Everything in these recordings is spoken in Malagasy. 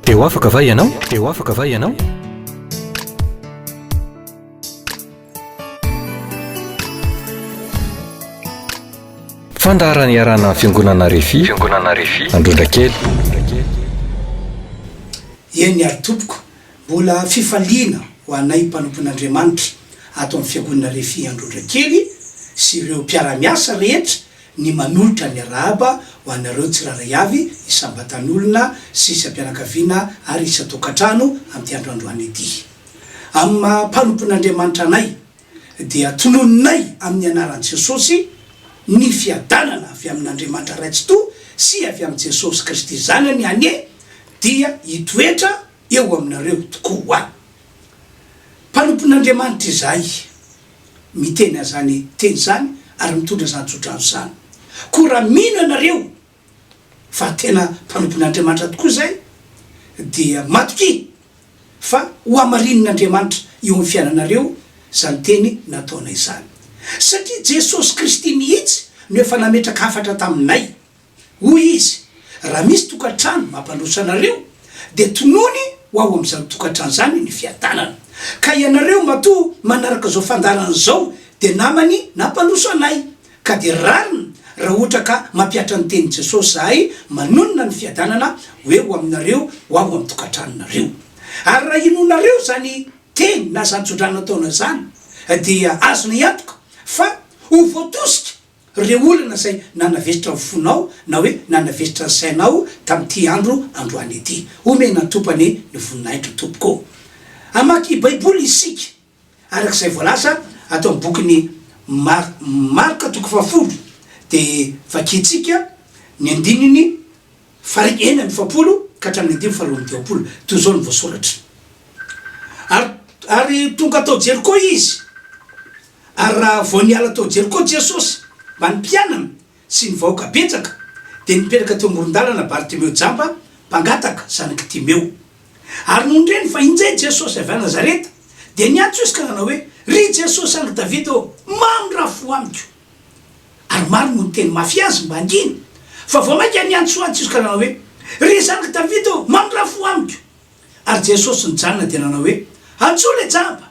eo afaka va ianao eo afaka va ianao fandarany iarana fiangonana refi androndra kely eny ary tompoko mbola fifaliana ho anay mpanompon'Andriamanitra ato amin'ny fiangonana refi androndra kely sy ireo mpiara-miasa rehetra ny manolotra ny arahaba ho anareo tsiraray avy isambatan'olona sy isam-pianakaviana ary isa-tokantrano amin'ny androandroany ity amin'ny mpanompon'Andriamanitra anay dia tononinay amin'ny anaran'i Jesosy ny fiadanana avy amin'Andriamanitra raitsy to sy avy amin'i Jesosy Kristy zanany anie dia hitoetra eo aminareo tokoa. Mpanompon'Andriamanitra izay miteny azany teny zany ary mitondra zany tsodrano zany. Ko raha mino anareo fa tena mpanompon'Andriamanitra tokoa zay dia matoky fa ho amarin'Andriamanitra eo amin'ny fiainanareo zany teny nataonay zany. Satria Jesosy Kristy mihitsy no efa nametraka hafatra taminay. Hoy izy, raha misy tokantrano mampandroso anareo dia tonony ho ao amin'izany tokantrano zany ny fiadanana. Ka ianareo matoa manaraka zao fandarana zao dia namany nampandroso anay. Ka dia rariny raha ohatra ka mampiatra ny tenin' Jesosy zahay manonona ny fiadanana hoe ho aminareo ho ao amin'ny tokantranonareo. Ary raha inonareo zany teny na zany tsodrano nataona zany dia azony iantoka fa ho voatosika reo olana zay nanavesitra ny fonao na hoe nanavesitra ny sainao tamin'ity androany ity. Omena tompany ny voninahitra tompoko. Amaky baiboly isika arak'izay voalasa atao amin'ny bokyny Marka toko 10 dia vakitsika ny andininy eny amin'ny 7 ka hatramin'ny 5 toy zao ny voasoratra. Ary tonga atao Jeriko izy. Ary raha voaniala atao Jeriko Jesosy mba ny mpianana sy ny vahoaka betsaka dia nipetraka teo amoron-dalana Bartimeo jamba mpangataka zanaky Timeo. Ary nondreny fa injay Jesosy avy a Nazareta dia niantso izy ka nanao hoe ry Jesosy andro Davida mamy rafo amiko. Ary maro no teny mafy azy mba angina fa vao mainka niantso antso izy ka nanao hoe ry zanaky Davida mamy rafo amiko. Ary Jesosy nijanona dia nanao hoe antso le jamba.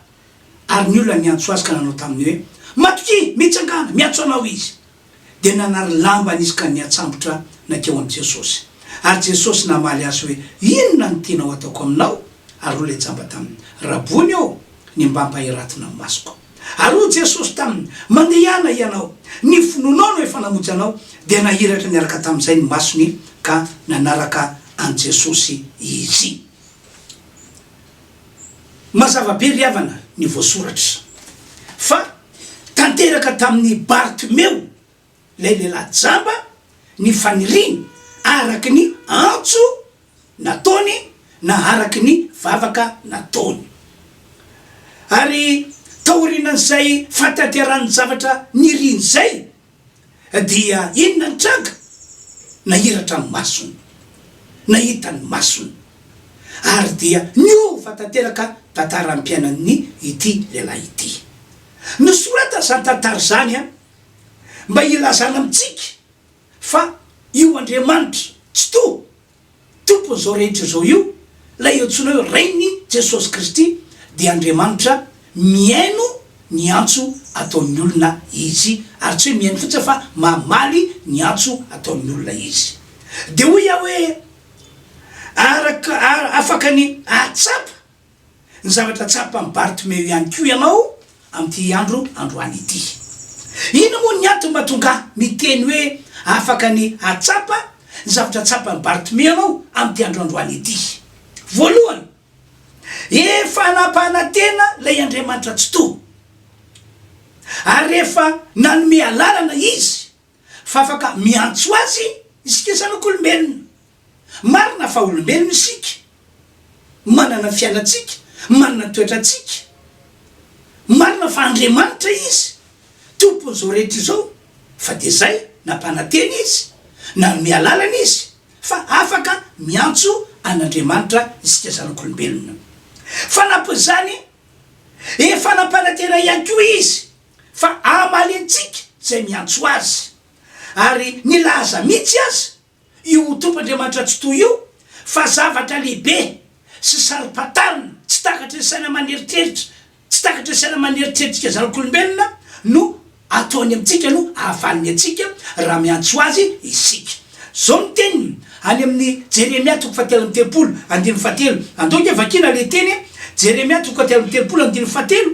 Ary ny olona niantso azy ka nanao taminy hoe matoky mitsangana miantso anao izy. Dia nanary lambany izy ka niatsambotra nakeo amin'ny Jesosy. Ary Jesosy namaly azy hoe inona ny tianao ataoko aminao. Ary le jamba taminy rabony eo ny mba mpahiratina amin'ny masoko. Ary ho Jesosy taminy mandehana ianao ny finonao no efa namonjy anao. Dia nahiratra niaraka tamin'izay ny masony ka nanaraka an Jesosy izy. Mazava be ry havana ny voasoratra fa tanteraka tamin'ny Bartimeo lay lehilahy jamba ny faniriny araky ny antso nataony na araky ny vavaka nataony. Ary taorinan'izay fataterany zavatra niriny zay dia inona ny tranga nahiratra ny masony nahitany masony. Ary dia niova tanteraka tantara ampiainan'ny ity lehilahy ity. Nosorata zany tantara zany mba ilazana amitsika fa io Andriamanitra tsy tompony zao rehetra zao io lay antsoina hoe reiny Jesosy Kristy dia Andriamanitra miaino ny antso ataon'ny olona izy. Ary tsy hoe miaino fotsiny fa mamaly ny antso ataon'ny olona izy. Dia hoy iaho hoe afaka ny atsapa ny zavatra tsapa amin'ny Bartimeo ihany koa ianao amin'ity androany ity. Ino moa ny antony mahatonga miteny hoe afaka ny atsapa ny zavatra tsapa amin'ny Bartimeo ianao amin'ity androany ity? Voalohany, efa napahana tena lay Andriamanitra tsy to. Ary efa nanome lalana izy fa afaka miantso azy isika zanak'olombelona. Marina fa olombelona isika, manana fiainatsika, manana toetratsika. Marina fa Andriamanitra izy, tompony zao rehetra izao. Fa dia zay nampananteny izy, nanome lalana izy fa afaka miantso an'Andriamanitra isika zanak'olombelona. Fa nampizany efa nampanantena ihany koa izy fa amaly antsika zay miantso azy. Ary nilaza mihitsy azy io tomp'Andriamanitra tsy toy io fa zavatra lehibe sy sari-patarina tsy takatra saina maneritreritra tsy takatra saina maneritreritrika zanak'olombelona no ataony amintsika no ahavaliny atsika raha miantso azy isika zao ny teniny any amin'ny Jeremia 3:7 andiny 7 andoka vakina le teny Jeremia 3:7 andiny 7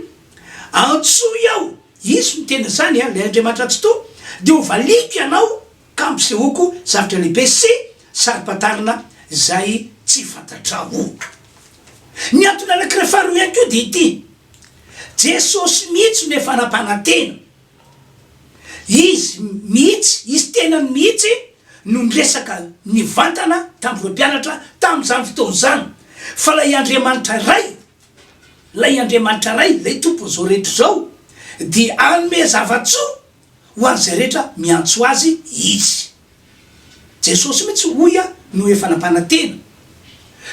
antso iaho izy ny tena zany le Andriamanitra tsy to de ho valiko ianao ka ampisehoako zavatra lehibe sy sari-patarina zay tsy fantatrao ny antony anankiray faharoa ihany ko de ity Jesosy mihitsy no efa napanantena izy mihitsy izy tenany mihitsy no nresaka nivantana tamin'ireo mpianatra tamin'izany fotoana zany fa lay Andriamanitra ray lay tompo zao rehetra zao dia anome zavatsoa ho an'izay rehetra miantso azy izy Jesosy mihitsy hoia no efa nampanantena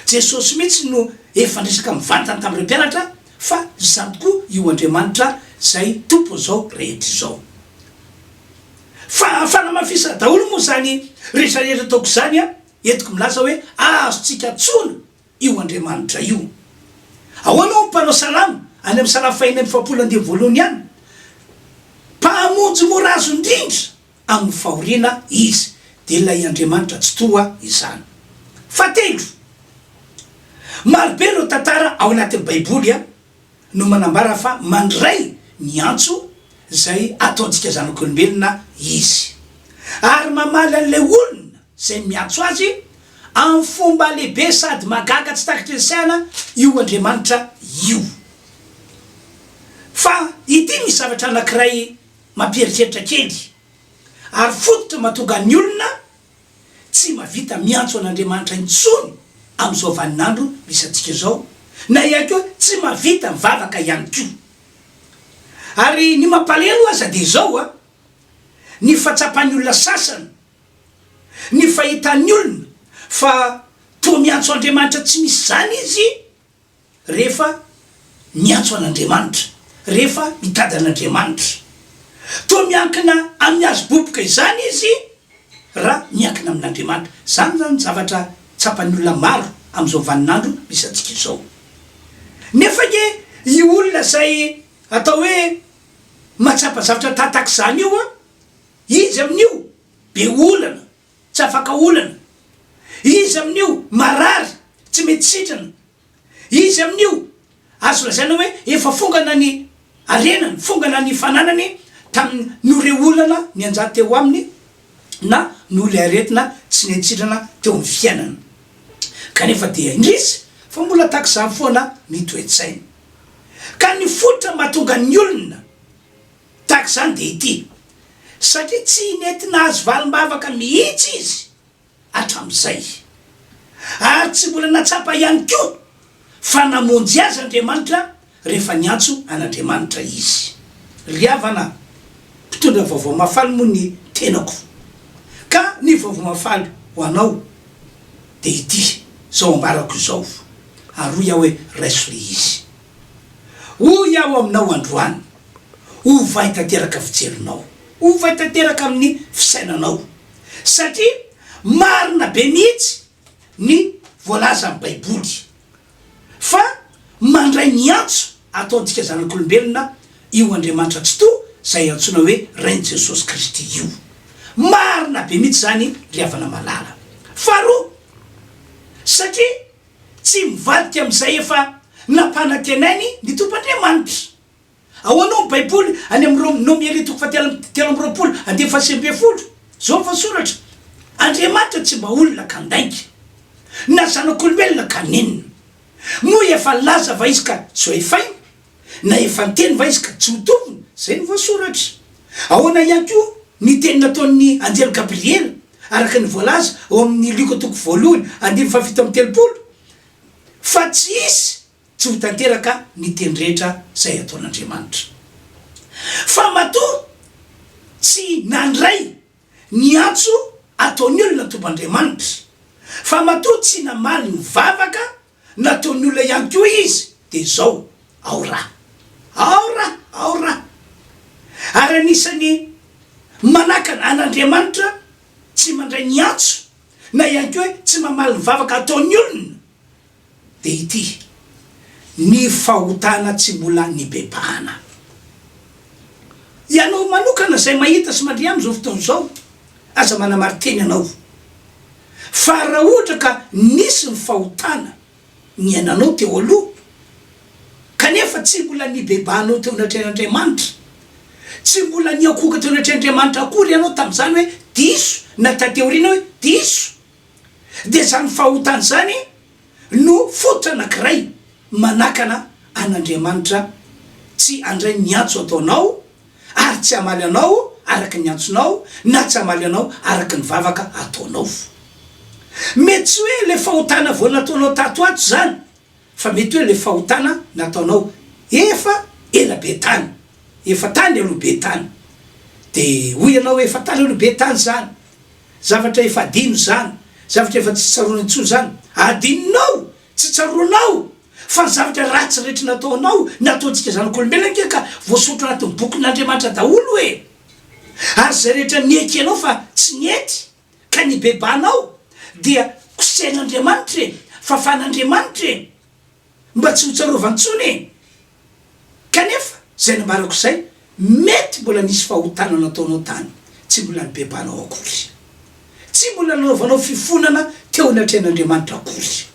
Jesosy mihitsy no efa nresaka mivantana tamin'ireo mpianatra fa zany tokoa io Andriamanitra zay tompo zao rehetra zao fa fanamafisa daholo moa zany rehetrarehetra ataoko zany entiko milaza hoe azotsika tsona io Andriamanitra io ahoana mpanao salamo any amin'ny salamo fahiny amin'ny 120 ihany mpahamonjy mora azo indrindra amin'ny fahoriana izy de lay Andriamanitra tsy toa izany fatelo marobe ireo tantara ao anatin'ny baiboly no manambara fa mandray ny antso zay ataontsika zanak'olombelona izy ary mamaly an'lay olona zay miantso azy amin'ny fomba lehibe sady magaga tsy takatra ny saina io Andriamanitra io fa ity misy zavatra anankiray mampieritreritra kely ary fototra mahatonga ny olona tsy mavita miantso an'Andriamanitra intsony amin'izao vaninandro misy atsika zao na ihany koa tsy mavita mivavaka ihany ko ary ny mampalelo aza de zao ny fatsapan'ny olona sasany ny fahitan'ny olona fa toa miantso Andriamanitra tsy misy zany izy rehefa miantso an'Andriamanitra rehefa mitady an'Andriamanitra toa miankina amin'ny azo boboka izany izy raha miankina amin'Andriamanitra zany zavatra tsapan'ny olona maro amin'izao vaninandro misy atsika izao nefa ke io olona zay atao hoe matsapa zavatra tataka zany io izy amin'io be olana tsy afaka olana izy amin'io marary tsy mety sitrana izy amin'io azo lazaina hoe efa fongana ny arenany fongana ny fananany tamin'ny nore olana ny anjady teo aminy na nole aretina tsy nety sitrana teo amin'ny fiainana kanefa dia indrisy fa mbola taka zany foana mitoetsaina ka ny fototra mahatonga ny olona taka zany de ity satria tsy netina azy valim-bavaka mihitsy izy atram'izay ary tsy mbola natsapa ihany ko fa namonjy azy Andriamanitra rehefa niantso an'Andriamanitra izy riavana mpitondra vaovao mafaly moa ny tenako ka ny vaovao mafaly ho anao de ity zao ambarako zao ary iaho hoe raiso le izy ho iaho aminao androany ho vai tanteraka fijerinao ho vai tanteraka amin'ny fisainanao satria marina be mihitsy ny voalaza amin'ny baiboly fa mandray miantso ataontsika zanak'olombelona io Andriamanitra tsy to zay antsona hoe Rainy Jesosy Kristy io marina be mihitsy zany riavana malala faharoa satria tsy mivadika am'izay efa nampanantenainy ny tomp'Andriamanitra ahoanao ny baiboly any amin'ny Nomeri 3:3 zao voasoratra Andriamanitra tsy mba olona kandainga na zanak'olombelona kanenina moa efa laza va izy ka tsy efaina na efa nteny va izy ka tsy hotovina zay ny voasoratra ahoana ihany ko ny teny nataon'ny anjely Gabriel araka ny voalaza ao amin'ny Luka 2:7 fa tsy isy tsy ho tanteraka ny teny rehetra zay ataon'Andriamanitra fa matoa tsy nandray ny antso ataon'ny olona tomp'Andriamanitra fa matoa tsy namaly mivavaka nataon'ny olona ihany koa izy de zao ao raha ary anisany manakana an'Andriamanitra tsy mandray ny antso na ihany ko hoe tsy mamaly ny vavaka ataony olona de ity ny fahotana tsy mbola nibebahana. Ianao manokana zay mahita sy mandre am'izao fotoana zao aza manamariteny anao fa raha ohatra ka nisy ny fahotana ny ainanao teo aloha kanefa tsy mbola nibebahanao teo anatrehan'Andriamanitra, tsy mbola niakoka teo anatrehan'Andriamanitra akory ianao tam'izany hoe diso na tateoriana hoe diso, de zany fahotana zany no fototra anankiray manakana an'Andriamanitra tsy andray niantso ataonao ary tsy amaly anao araky ny antsonao na tsy amaly anao araky ny vavaka ataonao. Mety tsy hoe le fahotana vo nataonao tato ato zany, fa mety hoe le fahotana nataonao efa ela be tany, efa tany aloha be tany, de hoy ianao hoe efa tany aloha be tany zany, zavatra efa adino zany, zavatra efa tsy tsaroana intsony zany. Adininao tsy tsaroanao fa ny zavatra ratsy rehetra nataonao nataontsika zanak'olombelona nke ka voasotro anatin'ny bokin'Andriamanitra daholo hoe, ary zay rehetra nieky anao fa tsy niety ka nibebanao dia kosehan'Andriamanitra e, fafan'Andriamanitra e, mba tsy ho tsarovan-tsony e. Kanefa zay nambarako zay mety mbola nisy fahotana nataonao tany tsy mbola nibebanao akory, tsy mbola nanaovanao fifonana teo anatrehan'Andriamanitra akory.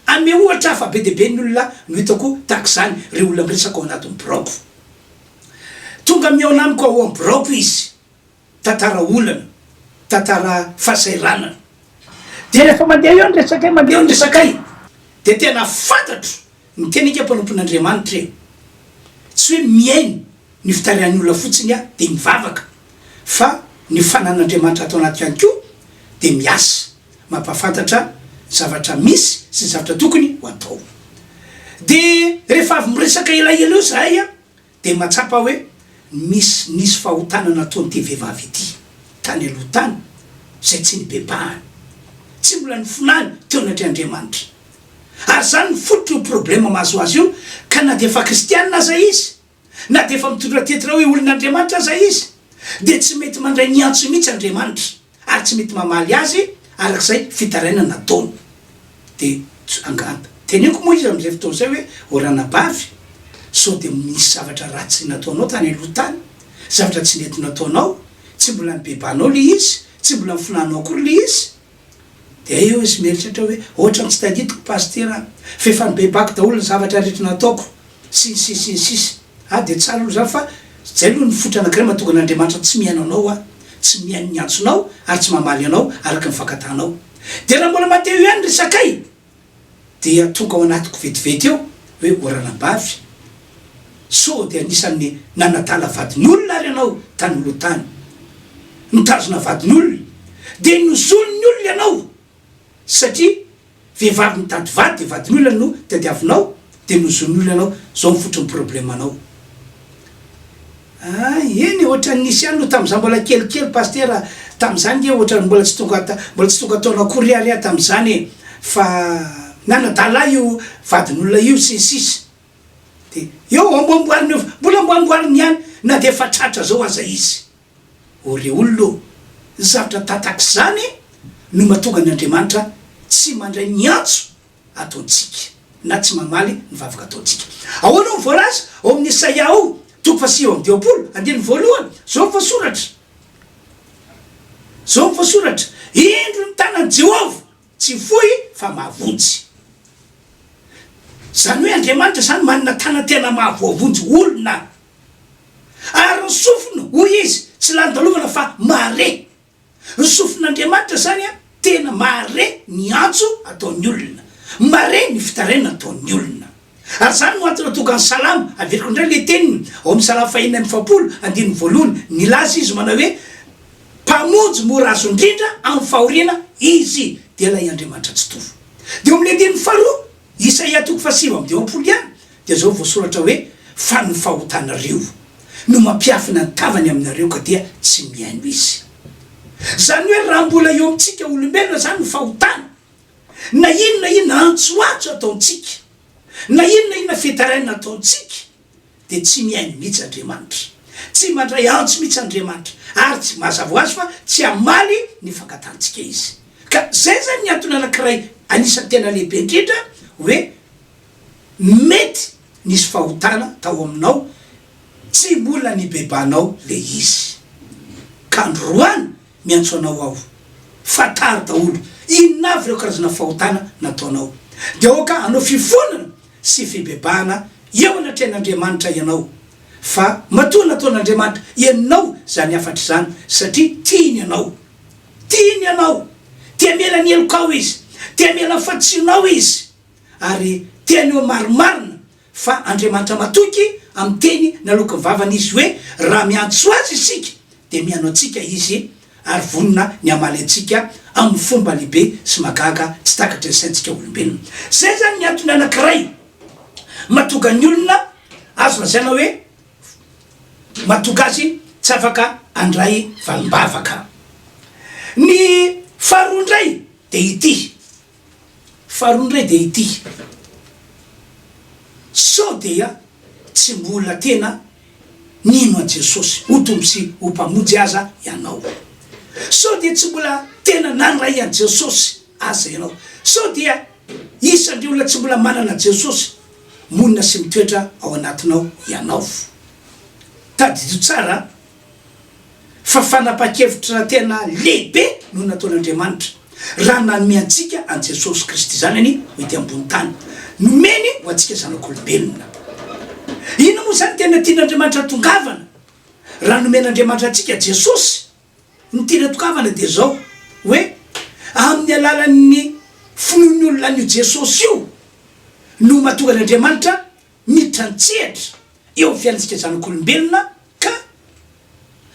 Ame ohatra fa be deabe ny olona no hitako tahaka zany re olona miresaka ao anatin'ny broko, tonga miaona amiko ao amin'ny broko izy tantara olana, tantara fahasairanana, de rehefa mandeha eo nyresakay, mandeha eo nyresakay de tena fantatro ny tena ika mpanompon'Andriamanitra e, tsy hoe miainy ny fitarihan'ny olona fotsiny a de mivavaka, fa ny fanan'Andriamanitra atao anaty ihany ko de miasa mampafantatra zavatra misy sy zavatra tokony ho atao. De rehefa avy miresaka elaela eo zahay a de matsapa hoe nisy fahotana nataon'ity vehivavy ity tany aloha tany zay tsy nibebahany, tsy mbola nifonany teo anatrehan'Andriamanitra, ary zany fototra io problema mahazo azy io ka na de efa kristianina zay izy, na de efa mitondra tetra hoe olon'Andriamanitra zay izy, de tsy mety mandray niantso mihitsy Andriamanitra ary tsy mety mamaly azy arak'izay fitarainana nataony. De angata teneko moa izy am'izay fotoana zay hoe oranabavy so de misy zavatra ratsy nataonao tany aloha tany, zavatra tsy nety nataonao, tsy mbola nibebanao le izy, tsy mbola nifonanao akory le izy, de eo izy mieritratra hoe ohatrany tsy taditiko pastera fefa nibebako daholo ny zavatra rehetra nataoko sisy de tsara aloha zany fa zay aloha ny fotra anankiray mahatonga an'Andriamanitra tsy miaino anao a, tsy miaino ny antsonao ary tsy mamaly anao araky ny fankatanao. De raha mbola mateo ihany resakay dia tonga ao anatiko vetivety eo hoe oranabavy so de anisan'ny nanatala vadin'olona ary ianao tany oloha tany, nitazona vadin'olona de nozony ny olona ianao, satria vehivavy mitady vady de vadin'olona no tadiavinao de nozon'olona ianao, zao mifotry ny problemanao. Eny ohatra nisy ihany no tam'izany mbola kelikely pastera tam'izany ge ohatra mbola tsy tonga taona akory ary a tam'izany e, fa nanadala io vadin'olona io sisy de eo amboamboariny eo mbola amboamboariny ihany na de efa tratra zao aza izy. Ore olona zavatra tatak'izany no mahatonga an'Andriamanitra tsy mandray niantso ataontsika na tsy mamaly ny vavaka ataontsika. Ahoana ny voalaza ao amin'ny Isaia ao 2:20 zao voasoratra, zao voasoratra, indro ny tanan'i Jehovah tsy fohy fa mahavonjy. Zany hoe Andriamanitra zany manana tana tena mahavoavonjy olona, ary ny sofiny hoy izy tsy landalovana fa mahare. Ny sofin'Andriamanitra zany a tena mahare ny antso ataon'ny olona, mahare ny fitaraina ataon'ny olona. Ary zany no antony tonga ny salamo averiko indray le teniny ao amin'ny salamo 4:1 nilaza izy manao hoe mpamonjy mora azo indrindra amin'ny fahoriana izy de lay Andriamanitra tsy tovy. De amin'ny 2 Isaia 7:20 ihany de zao voasoratra hoe fa ny fahotanareo no mampiafina ny tavany aminareo ka dia tsy miaino izy. Zany hoe raha mbola eo amintsika olombelona zany ny fahotana, na inona antsoatso ataontsika, na inona fitaraina ataontsika de tsy miaino mihitsy Andriamanitra, tsy mandray antso mihitsy Andriamanitra, ary tsy mazava ho azy fa tsy amaly ny fankatantsika izy. ka zay zany ny antony anankiray anisany tena lehibe indrindra hoe mety nisy fahotana tao aminao tsy mbola ny bebanao le izy ka androany miantso anao ao fatary daolo inavy reo karazana fahotana nataonao de oka anao fifonana sy fibebahana eo anatrehan'Andriamanitra ianao fa matoa nataon'Andriamanitra ianao zany afatra zany satria tiany ianao tia miela ny elokao izy tia miela fatsinao izy ary tiany eo marimarina fa Andriamanitra matoky amin'ny teny naloka vavany izy hoe raha miantso azy isika de mianao atsika izy ary vonina ny amaly atsika amin'ny fomba lehibe sy magaga tsy takatra ny saintsika olombelona zay zany ny antony anankiray matoga ny olona azo lazaina hoe matoga azy tsy afaka andray valimbavaka ny faharoa indray de ity so dia tsy mbola tena nino a Jesosy ho tombo sy ho mpamonjy aza ianao so dia tsy mbola tena nandray an Jesosy aza ianao so dia isandry olona tsy mbola manana Jesosy monina sy mitoetra ao anatinao ianao tadidio tsara fa fanapa-kevitra tena lehibe no nataon'Andriamanitra raha nanome antsika an Jesosy Kristy zany any hoety ambony tany nomeny ho antsika zanak'olombelona ino moa zany tena tian'Andriamanitra tongavana raha nomen'Andriamanitra antsika Jesosy ny tiana tongavana de zao hoe amin'ny alalan'ny finoany olona an'io Jesosy io no mahatonga an'Andriamanitra mitrantsehatra eo fiainantsika zanak'olombelona ka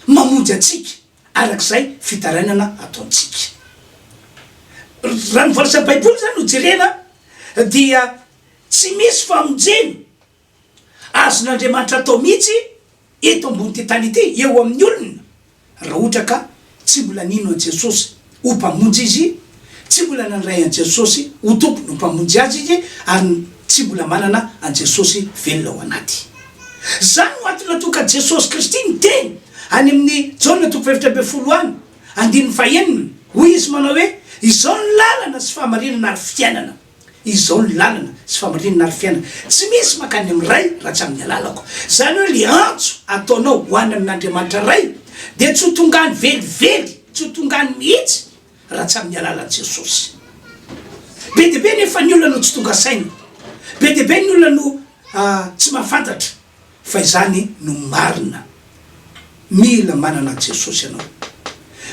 mamonjy atsika arak'izay fitarainana ataontsika raha nivolasa baiboly zany no jerena dia tsy misy famonjeny azon'Andriamanitra atao mihitsy eto ambony ty tany ity eo amin'ny olona raha ohatra ka tsy mbola nino an Jesosy ho mpamonjy izy tsy mbola nandray an Jesosy ho tompo no mpamonjy azy izy ary tsy mbola manana an Jesosy velona ao anaty zany ho antony natoka Jesosy Kristy ny teny any amin'ny Jaona 1:20 andininy fahenina hoy izy manao hoe izao ny lalana sy fahamarinana ary fiainana izao ny lalana sy fahamarinana ary fiainana tsy misy makany amin'ny ray raha tsy amin'ny alalako zany hoe le antso ataonao hoany amin'Andriamanitra ray de tsy ho tongany velively tsy ho tongany mihitsy raha tsy amin'ny alalan'i Jesosy be de be nefa ny olona no tsy tonga saina be de be ny olona no tsy mahafantatra fa izany no marina mila manana Jesosy ianao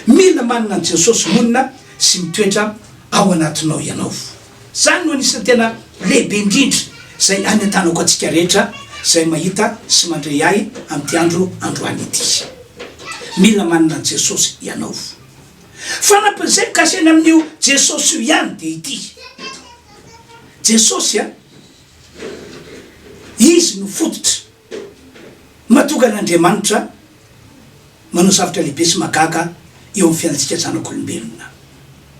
mila manana Jesosy monina sy mitoetra ao anatinao ianao zany no anisany tena lehibe indrindra zay any an-tanako atsika rehetra zay mahita sy mandray ahy amin'ity androany ity mila manana Jesosy ianao fa nampizay mikasena amin'io Jesosy io ihany de ity Jesosy izy no fototra mahatonga an'Andriamanitra manao zavatra lehibe sy magaga eo amin'ny fiainantsika zanak'olombelona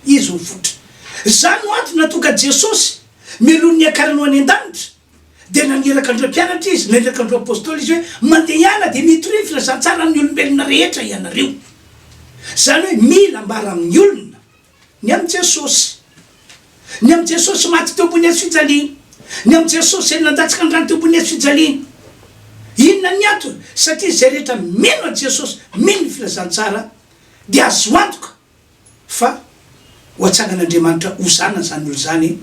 izy ho fototra zany ho antony natonga Jesosy melon'ny akarany any an-danitra de naneraka andreo mpianatra izy naneraka andreo apôstôly izy hoe mandeha iana de mitoriny filazantsara amin'ny olombelona rehetra ianareo zany hoe mila mbara amin'ny olona ny amin'ny Jesosy maty teo ambony azy fijaliana ny amin'ny Jesosy nandatsika ny rano teo ambony azy fijaliana inona ny antony satria zay rehetra meno a Jesosy meno ny filazantsara de azo antoka fa ho atsangan'Andriamanitra ho zanany zany olo zany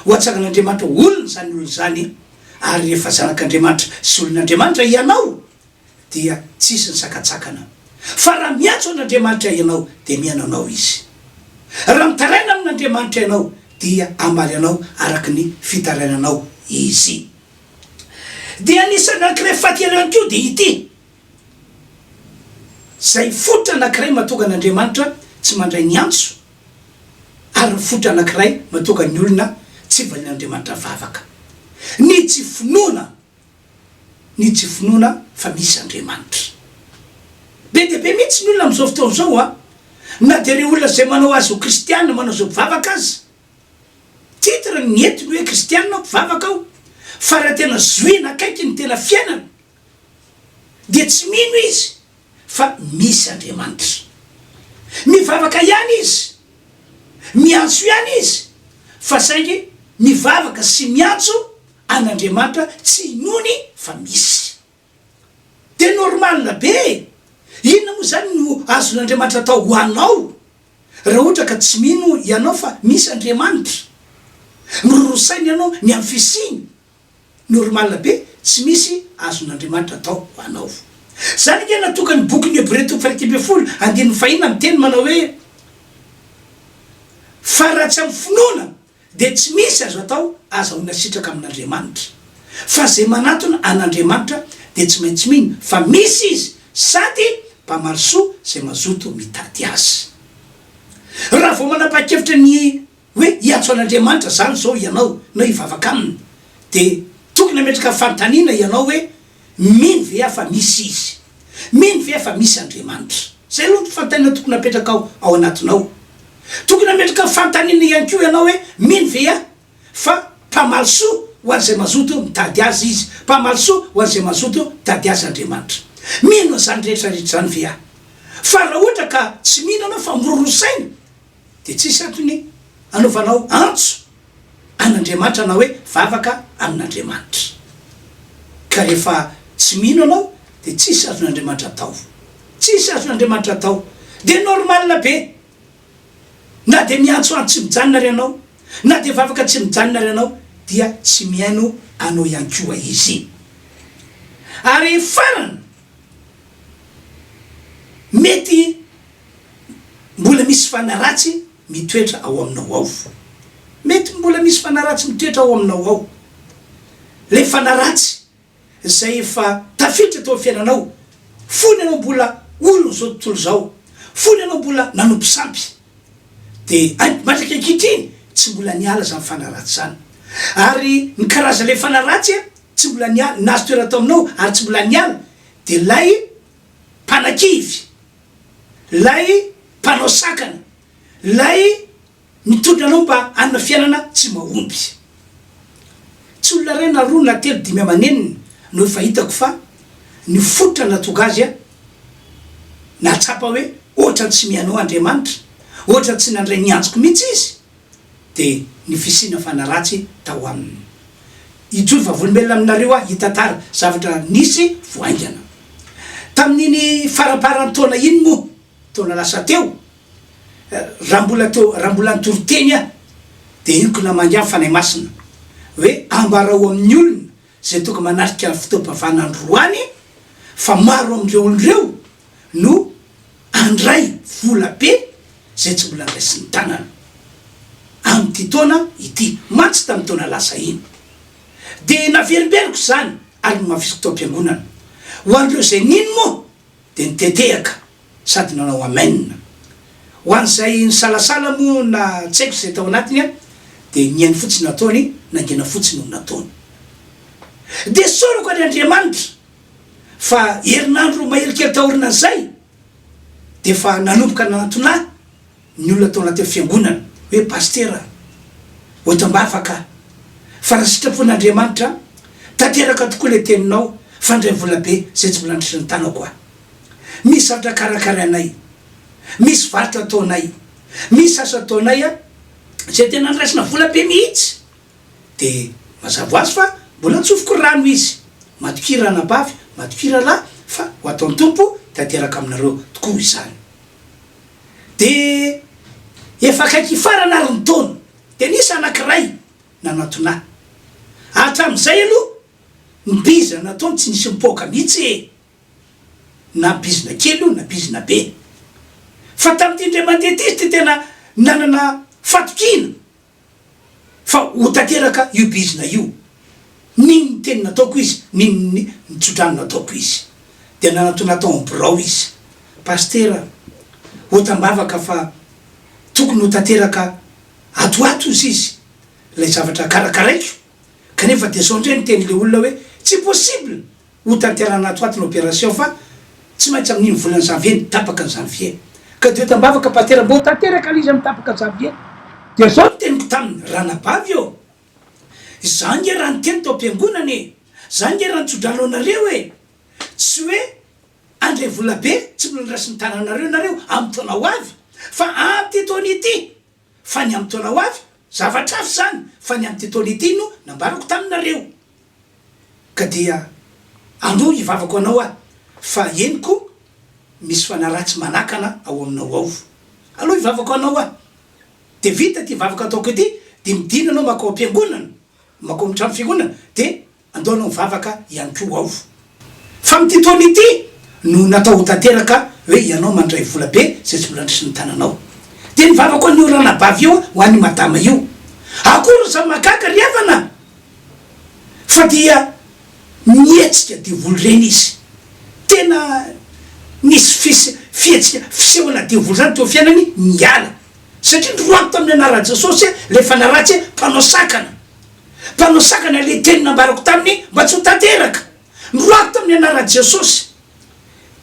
ho atsangan'Andriamanitra olona zany olo zany ary rehefa zanak'Andriamanitra sy olon'Andriamanitra ianao dia tsisy ny sakatsakana fa raha miantso an'Andriamanitra ianao de miananao izy raha mitaraina amin'Andriamanitra ianao dia amaly anao araky ny fitarainanao izy dia anisany anankiray fahatelo ihany keo de ity zay fototra anankiray mahatonga an'Andriamanitra tsy mandray ny antso ary fototra anankiray mahatonga ny olona tsy valin'Andriamanitra vavaka ny tsy finoana fa misy Andriamanitra be de be mihitsy ny olona am'izao fotoana zao na de re olona zay manao azy ho kristianina manao zao mpivavaka azy titre ny entiny hoe kristianina mpivavaka ao fa raha tena zoina akaiky ny tena fiainana de tsy mino izy fa misy Andriamanitra mivavaka ihany izy miantso ihany izy fa saingy mivavaka sy miantso an'Andriamanitra tsy inony fa misy de normalna be inona moa zany no azon'Andriamanitra atao hoanao raha ohatra ka tsy mino ianao fa misy Andriamanitra mirorosainy ianao ny amin'ny fisiny normalna be tsy misy azon'Andriamanitra atao hoanao zany ke natokany bokyny Hébreux 1:20 andininy fahina miteny manao hoe fa raha tsy amin'ny finoana de tsy misy azo atao azahoana sitraka amin'Andriamanitra fa zay manatona an'Andriamanitra de tsy maintsy mino fa misy izy sady mpamaly soa zay mazoto mitady azy raha vao manapa-kevitra ny hoe hiantso an'Andriamanitra zany zao ianao na hivavaka aminy de tokony ametraka fanontaniana ianao hoe mino ve fa misy izy mino ve fa misy Andriamanitra zay aloha fanontaniana tokony apetraka ao anatinao tokony ametraka fanontaniana ihany koa ianao hoe mino ve fa mpamaly soa ho an'izay mazoto mitady azy izy mpamaly soa ho an'izay mazoto mitady azy Andriamanitra mino zany rehetrarehetra zany ve fa raha ohatra ka tsy mino anao fa mirorosaina de tsisy antony anaovanao antso an'Andriamanitra na hoe vavaka amin'Andriamanitra ka rehefa tsy mino anao de tsisy azon'Andriamanitra atao tsisy azon'Andriamanitra atao de normalna be na de miantso tsy mijanona ary anao na de vavaka tsy mijanona ary anao dia tsy miaino anao ihany koa izy ary farany mety mbola misy fanaratsy mitoetra ao aminao ao mety mbola misy fanaratsy mitoetra ao aminao ao le fanaratsy zay efa tafiditra tao fiainanao fony anao mbola olo zao tontolo zao fony anao mbola nanompo sampy de matraka ankehitriny tsy mbola niala zany fanaratsy zany ary ny karaza le fanaratsy tsy mbola niala nazo toera tao aminao ary tsy mbola niala de lay mpanakivy lay mpanao sakana lay mitondra anao mba anina fiainana tsy mahomby tsy olona ray na roa na telo dimy amaneniny no fahitako fa ny fototra natonga azy natsapa hoe ohatra tsy mianao Andriamanitra ohatra tsy nandray niantsoko mihitsy izy de ny fisina fanaratsy tao aminy ijolo vavolombelona aminareo hitantara zavatra nisy voaingana tamin'iny faraparany taona iny moa taona lasa teo raha mbola nitoriteny de iny kona mangiamy fanay masina hoe ambarao amin'ny olona zay tokony manarika fotoam-pavanandroany fa maro am'ireo olondreo no andray vola be zay tsy mbola andraisy ny tanana am'ty taona ity matsy tamin'ny taona lasa iny de naverimberiko zany ary no mahavisiko tao am-piangonana ho an'ireo zay nino moa de nitetehaka sady nanao amainina ho an'izay ny salasala moa na tsy haiko zay tao anatiny de niainy fotsiny nataony nangena fotsiny no nataony de sorako any Andriamanitra fa herinandro mahelikely tahorina zay de fa nanomboka nanatona ny olona tao anaty fiangonana hoe pastera ohatambavaka fa raha sitrapon'Andriamanitra tanteraka tokoa le teninao fandray vola be zay tsy mbola andrisy ny tanako misy zavatra karakarainay misy varitra ataonay misy asa ataonay zay tena andraisina vola be mihitsy de mazava azy fa mbola ntsofoko rano izy matokira anabavy matokira lahy fa ho ataon'ny tompo tanteraka aminareo tokoa izany de efa kaiky farana ary ny taona de nisy anankiray nanatona hatramin'izay aloha nibiza nataony tsy nisy mipoka mihitsy na bizina kely io na bizina be fa tamin'ity ndray mandeha ty izy ty tena nanana fatokina fa ho tanteraka io bizina io niny teny nataoko izy niny nitsodrano nataoko izy de nanatona atao am'birao izy pastera otambavaka fa tokony ho tanteraka atoato izy lay zavatra karakaraiko kanefa de zao ndray niteny le olona hoe tsy possible ho tanterana atoato ny opération fa tsy maintsy amin'iny volany janvier nitapaka ny janvier ka de otambavaka pastera mbo tanteraka alizy amy tapaka janvier de zao niteniko taminy ranabavy eo zany nge raha niteny tao am-piangonany zany nge raha nitsodrano anareo tsy hoe andray vola be tsy mbola ndrasy ny tananareo nareo amy taona ho avy fa amty taona ity fa ny amy taona ho avy zavatrafy zany fa ny amy tetolity no nambarako taminareo ka dia andro ivavako anao a fa eniko misy fanaratsy manakana ao aminao ao aloha ivavako anao a de vita ty vavaka ataoko ety de midina anao makao am-piangonana makao amy trano fiangonana de andao anao mivavaka ihany ko ao fa amy tetolity no natao ho tanteraka hoe ianao mandray vola be zay tsy mbola andrisy ny tananao de nivavako an'io ranabavy io ho an'ny madama io akory sa makaka riavana fa dia mietsika divoly reny izy tena nisy fihetsika fisehoana divoly zany teo fiainany miala satria ndroako tamin'ny anara Jesosy le fanaratsy mpanao sakana le teny nambarako taminy mba tsy ho tanteraka ndroako tamin'ny anara Jesosy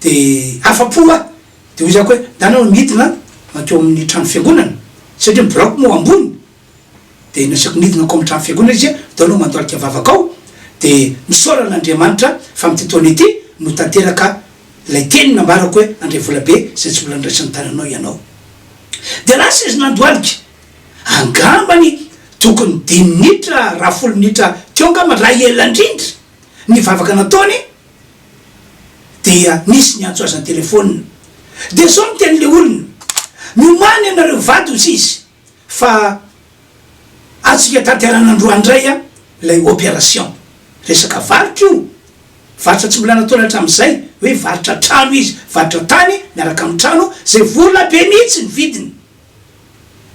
de afapoa de hoy zako hoe danao midina makeo amin'ny trano fiangonana satria miborako mo ambony de nasako nidina ko amy trano fiangonana izy de anao mandolika vavakao de misoran'Andriamanitra fa amy tetony ity no tanteraka lay teny nambarako hoe andre vola be zay tsy mbola andraisan'ny tananao ianao de lasa izy nandoaliky angambany tokony 10 minitra raha 10 minitra teo angamba raha ela indrindra ny vavaka nataony dia nisy ny antso azany telefônina de zao niten'le olona miomany anareo vady ozy izy fa atsika tanteranandroandray a lay opération resaka varitra io varitra tsy mbola nataony hatram'izay hoe varitra trano izy varitra tany miaraka amy trano zay vola be mihitsy ny vidiny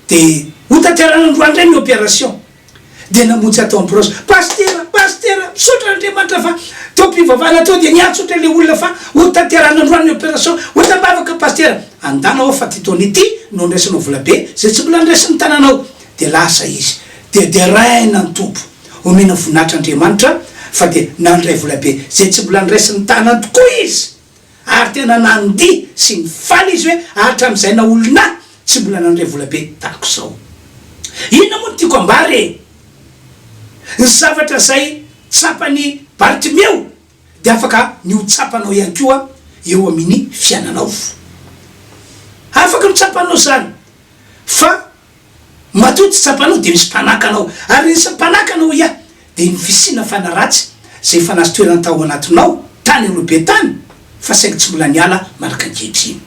de ho tanteranandroandray ny opération de namonjy atao amprose pastera misotra Andriamanitra fa tao mpivavana tao de niatsotra le olona fa ho tanteranandroany opération ho tambavaka pastera andanao fa titony ity no andraisanao vola be zay tsy mbola andraisan'ny tananao de lasa izy de raina ny tompo omena voninahitra Andriamanitra fa de nandray vola be zay tsy mbola andraisan'ny tanana tokoa izy ary tena nandihy sy ny faly izy hoe hatram'izay na olona tsy mbola nandray vola be tahako zao inona moa no tiako ambary ny zavatra zay tsapany Bartimeo de afaka ny hotsapanao ihany koa eo amin'ny fiainanao afaka notsapanao zany fa matoa tsy tsapanao de misy mpanakanao ary nisy mpanakanao ia de ny fisina fanaratsy zay efa nazy toerana tao anatinao tany alobe tany fa saingy tsy mbola niala maraka ankehitriny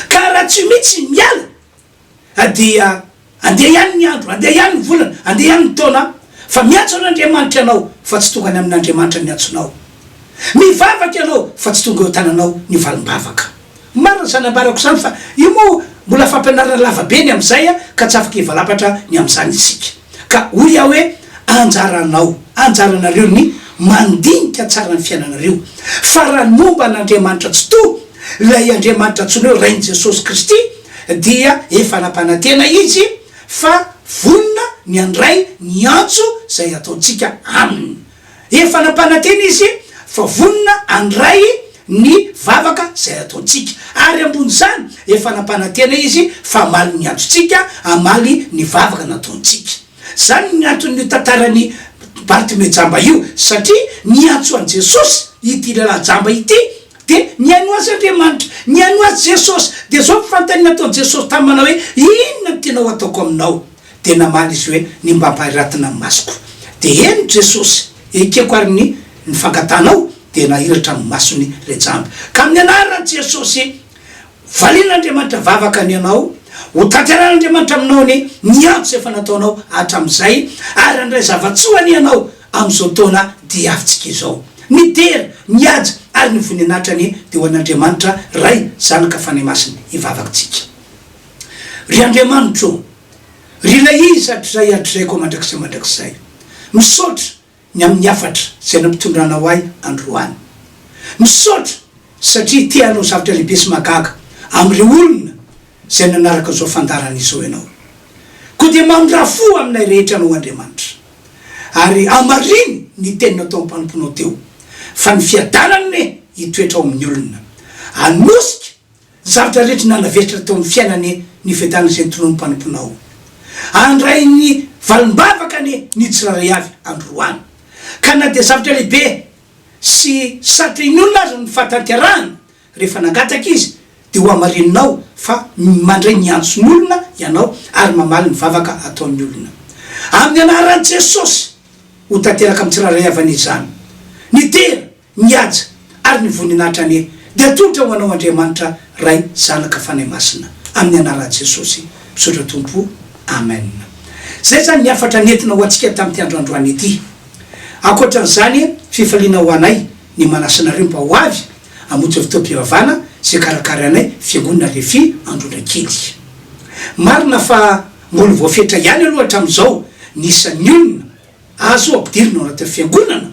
ka raha tsy mihitsy miala dia andeha ihany ny andro andeha ihany ny volana andeha ihany ny taona fa miatso an'Andriamanitra ianao fa tsy tonga any amin'Andriamanitra niatsonao mivavaka ianao fa tsy tonga eo tananao ny valim-bavaka marina zany ambarako zany fa io moa mbola fampianarana lavabe ny am'izay a ka tsy afaka hivalapatra ny am'izany isika ka hoy aho hoe anjaranareo ny mandinika tsara ny fiainanareo fa raha ny momba an'Andriamanitra tsy to lay Andriamanitra tsoneo rainy Jesosy Kristy dia efa nampanantena izy fa vonina ny andray ny antso zay ataotsika aminy efa nampanantena izy fa vonina andray ny vavaka zay ataotsika ary ambony zany efa nampanantena izy fa amaly ny antsotsika amaly ny vavaka nataotsika zany ny antony tantarany Bartimeo jamba io satria ny antso an Jesosy ity lehilahy jamba ity de niaino azy Andriamanitra niaino azy Jesosy de zao mpifantanina ataony Jesosy taminy manao hoe inona ny tena ho ataoko aminao de namaly izy hoe ny mba mpahiratina ny masoko de eny Jesosy ekeko ary ny fangatanao de nahiratra amin'ny masony le jamba ka amin'ny anaran'i Jesosy valin'Andriamanitra vavaka ny anao ho tanteran'Andriamanitra aminao ny antso efa nataonao hatram'izay ary andray zavatsoany ianao am'izao taona dia avitsika izao midera miady ary ny voninatrany de ho an'Andriamanitra ray zanaka fanay masiny hivavakitsika ry Andriamanitro ry lay izy hatrizay ko mandrakizay misaotra ny amin'ny afatra zay nampitondrana ahy androany misaotra satria tianao zavatra lehibe sy magaga am'ireo olona zay nanaraka zao fandarana izao ianao ko de mandrafo aminay rehetra anao Andriamanitra ary amariny ny tenina tao mpanomponao teo fa ny fiadanany hitoetra ao amin'ny olona anosika zavatra rehetra nanavetra tao amin'ny fiainany ny fiadanana zay nytonono mpanomponao andray ny valim-bavaka ny tsiraray avy androany ka na de zavatra lehibe sy satria ny olona azy ny fahatanterahana rehefa nangataka izy de ho amareninao fa mandray ny antson'olona ianao ary mamaly ny vavaka ataon'ny olona amin'ny anaran'i Jesosy ho tanteraka amin'ny tsiraray avana ny tera ny aja ary ny voninahitra ny de tonta ho anao Andriamanitra ray zanaka fanahy masina amin'ny anaran'i Jesosy misaotra tompo amen. Zay zany niafatra nentina ho antsika tamin'ity androandroany ity akoatran'izany fifaliana ho anay ny manasanareo mba ho avy amonjy fotoam-pivavahana zay karakara anay fiangonana Refy Andronakely. Marina fa mbola voafetra ihany aloha hatramin'izao nisan'ny olona azo ampidirina ao anatin'ny fiangonana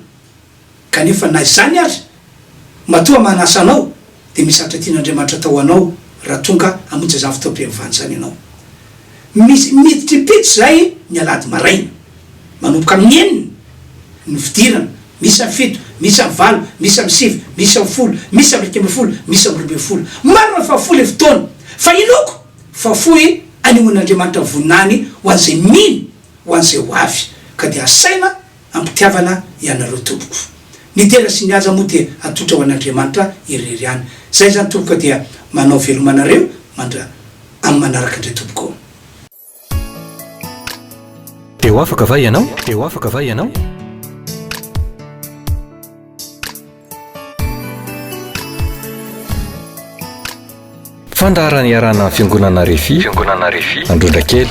kanefa na izany ary matoa manasa anao de misy atra tian'Andriamanitra atao anao raha tonga amonjy zany fotoam-pivavahana zany ianao. Misy miditripitso zay ny alady maraina manomboka amin'ny enina ny fidirana, misy amin'ny fito, misy amin'ny valo, misy amin'ny sivy, misy amin'ny folo, misy amin'ny raika ambin'ny folo, misy amin'ny roa ambin'ny folo, marina fa folo fotoana fa inoko fa fohy anehoan'Andriamanitra voninahiny ho an'izay mino ho an'izay ho avy ka de asaina ampitiavana ianareo tompoko. Ny tena sy ny aza moa de atotra ho an'Andriamanitra irery ihany. Zay zany tompoka dia manao velomanareo mandra amin'ny manaraka indray tompoko. Teo afaka va ianao? Teo afaka va ianao? Fandaharana iarana fiangonana Refy Andronakely.